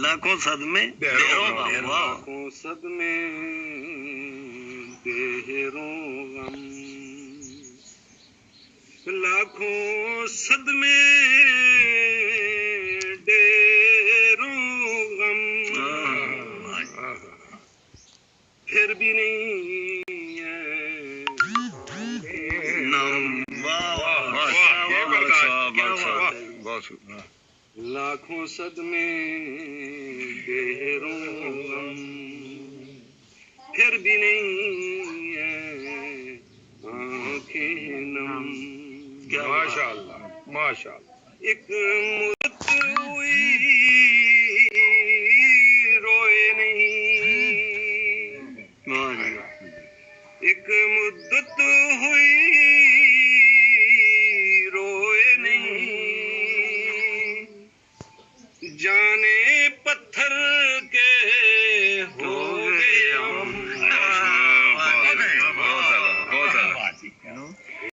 لاکھوں صدمے لاکھوں صدمے ڈھیروں غم، لاکھوں صدمے ڈھیروں غم، پھر بھی نہیں ہے نام، لاکھوں صدمے ڈھیروں غم، پھر بھی نہیں ہے آنکھیں نم۔ ماشاء اللہ ماشاء اللہ۔ ایک مدت ہوئی روئے نہیں، ایک مدت ہوئی روئے نہیں، جانے پتھر کے ہو